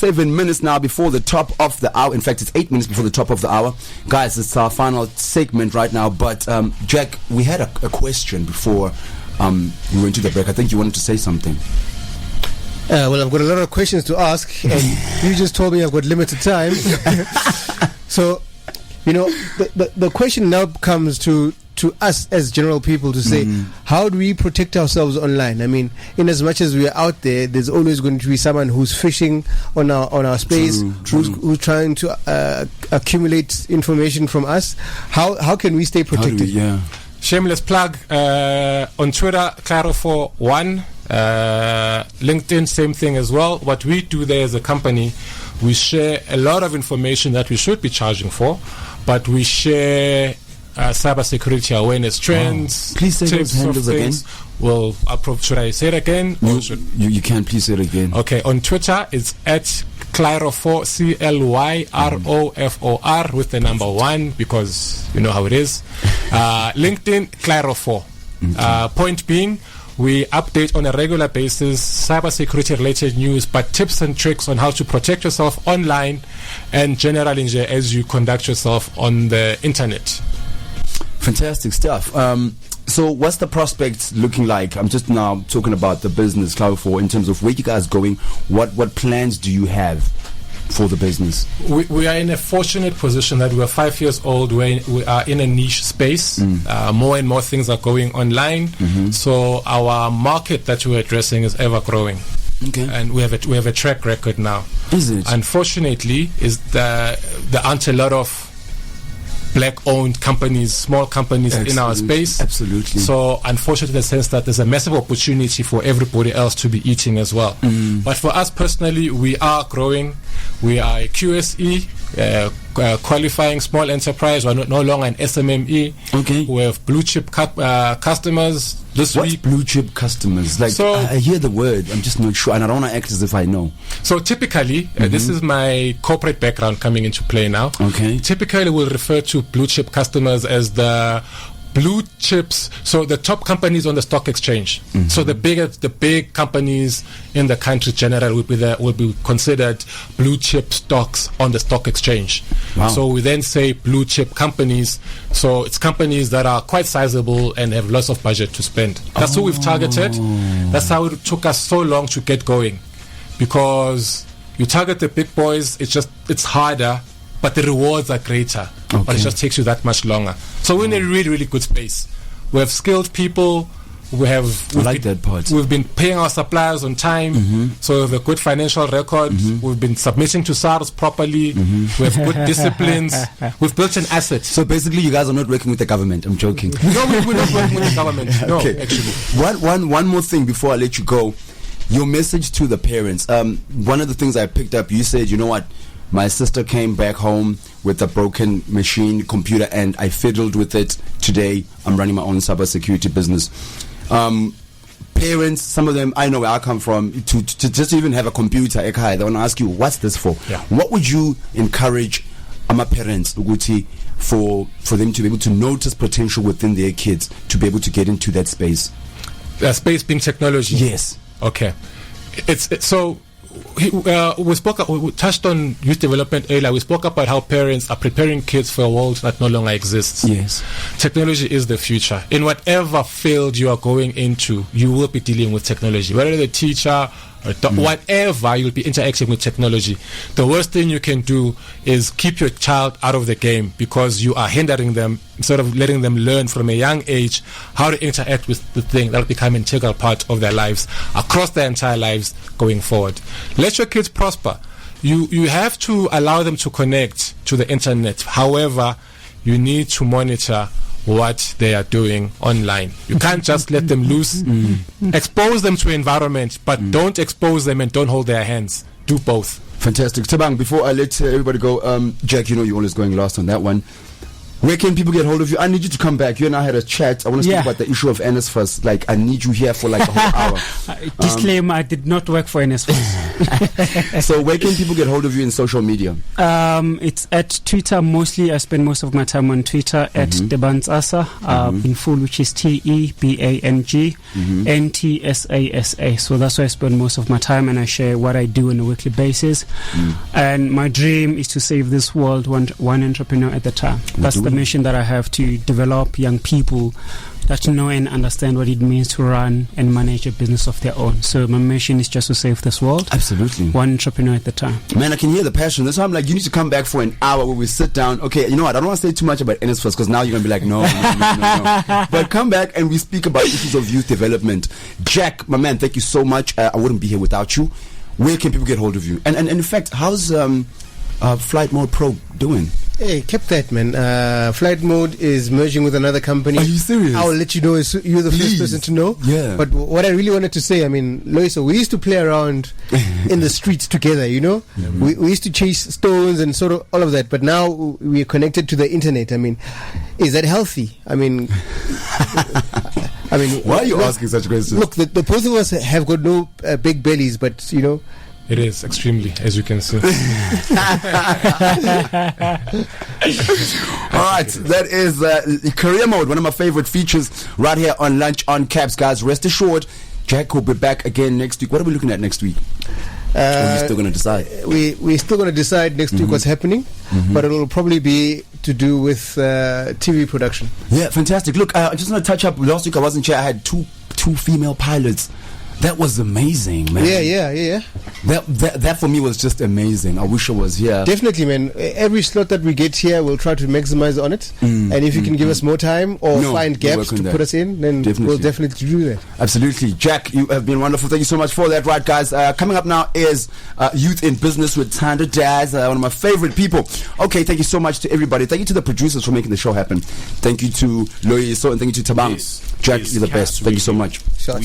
7 minutes now before the top of the hour. In fact, it's 8 minutes before the top of the hour. Guys, it's our final segment right now. But, Jack, we had a question before we went to the break. I think you wanted to say something. Well, I've got a lot of questions to ask, and you just told me I've got limited time. So, the question now comes to us as general people to say, how do we protect ourselves online? I mean, in as much as we are out there, there's always going to be someone who's fishing on our space, who's trying to accumulate information from us. How can we stay protected? Shameless plug, on Twitter, Claro41, LinkedIn, same thing as well. What we do there as a company, we share a lot of information that we should be charging for, but we share cybersecurity awareness trends. Please say those handles again. Well, should I say it again? You can please say it again. Okay, on Twitter, it's at Clyrofor, CLYROFOR with the number 1, because you know how it is. LinkedIn, Clyrofor. Point being, we update on a regular basis cybersecurity related news, but tips and tricks on how to protect yourself online and generally as you conduct yourself on the internet. Fantastic stuff. So what's the prospects looking like? I'm just now talking about the business, Clyro4, in terms of where you guys going. What plans do you have for the business? We are in a fortunate position that we are 5 years old. We are in a niche space. More and more things are going online. So our market that we're addressing is ever growing. Okay. And we have a track record now. Is it? Unfortunately, there aren't a lot of black-owned companies, small companies in our space. Absolutely. So, unfortunately, in the sense that there's a massive opportunity for everybody else to be eating as well. But for us personally, we are growing. We are a QSE, qualifying small enterprise. We're no longer an SMME. Okay. We have blue chip customers. What's blue chip customers? Like, so, I hear the word, I'm just not sure, and I don't want to act as if I know. So typically, this is my corporate background coming into play now. Okay. Typically, we'll refer to blue chip customers as the blue chips, so the top companies on the stock exchange. So the big companies in the country generally will be considered blue chip stocks on the stock exchange. Wow. So we then say blue chip companies. So it's companies that are quite sizable and have lots of budget to spend. That's who we've targeted. That's how it took us so long to get going, because you target the big boys. It's harder, but the rewards are greater. Okay. But it just takes you that much longer. So we're in a really, really good space. We have skilled people. We've been paying our suppliers on time. So we have a good financial record. We've been submitting to SARS properly. We have good disciplines. We've built an asset. So basically, you guys are not working with the government. I'm joking. No, we're not working with the government. No, okay. Actually. One more thing before I let you go. Your message to the parents. One of the things I picked up, you said, you know what? My sister came back home with a broken computer, and I fiddled with it. Today, I'm running my own cybersecurity business. Parents, some of them, I know where I come from, to just even have a computer, they want to ask you, what's this for? Yeah. What would you encourage my parents, Uguti, for them to be able to notice potential within their kids, to be able to get into that space? Space being technology? Yes. Okay. We touched on youth development earlier. We spoke about how parents are preparing kids for a world that no longer exists. Yes. Technology is the future. In whatever field you are going into, you will be dealing with technology. Whether the teacher or whatever, you'll be interacting with technology. The worst thing you can do is keep your child out of the game, because you are hindering them instead of letting them learn from a young age how to interact with the thing that will become an integral part of their lives across their entire lives going forward. Let your kids prosper. You have to allow them to connect to the internet. However, you need to monitor what they are doing online. You can't just let them loose. Expose them to environment, but don't expose them and don't hold their hands. Do both. Fantastic. Tabang, before I let everybody go, Jack, you know you're always going last on that one. Where can people get hold of you? I need you to come back. You and I had a chat. I want to speak about the issue of NSFAS. Like, I need you here for like a whole hour. Disclaimer, I did not work for NSFAS. So where can people get hold of you in social media? It's at Twitter mostly. I spend most of my time on Twitter at Tebantsasa, in full, which is TEBANG NTSASA. So that's where I spend most of my time, and I share what I do on a weekly basis. And my dream is to save this world one entrepreneur at a time. That's the mission that I have, to develop young people that know and understand what it means to run and manage a business of their own. So my mission is just to save this world. Absolutely. One entrepreneur at a time. Man, I can hear the passion. That's why I'm like, you need to come back for an hour where we sit down. Okay, you know what? I don't want to say too much about NSFAS because now you're going to be like, no. But come back and we speak about issues of youth development. Jack, my man, thank you so much. I wouldn't be here without you. Where can people get hold of you? And in fact, how's Flight Mode Pro doing? Hey, kept that, man. Flight Mode is merging with another company. Are you serious? I'll let you know. You're the first person to know. Yeah. But what I really wanted to say, I mean, Loiso, we used to play around in the streets together, you know? We used to chase stones and sort of all of that. But now we're connected to the internet. I mean, is that healthy? I mean... why are you asking such questions? Look, the both of us have got no big bellies, but, you know... It is extremely, as you can see. All right, that is Career Mode, one of my favorite features right here on Lunch on Caps, guys. Rest assured, Jack will be back again next week. What are we looking at next week? We're still going to decide. We're still going to decide next week what's happening, but it'll probably be to do with TV production. Yeah, fantastic. Look, I just want to touch up. Last week I wasn't sure. I had two female pilots. That was amazing, man. Yeah. That for me was just amazing. I wish I was here. Definitely, man. Every slot that we get here, we'll try to maximize on it. And if you can give us more time or find gaps to put us in, then we'll definitely do that. Absolutely. Jack, you have been wonderful. Thank you so much for that. Right, guys. Coming up now is Youth in Business with Thando Daz, one of my favorite people. Okay, thank you so much to everybody. Thank you to the producers for making the show happen. Thank you to Loiso and thank you to Tabang. Jack, you're the best. Thank you so much. Sure.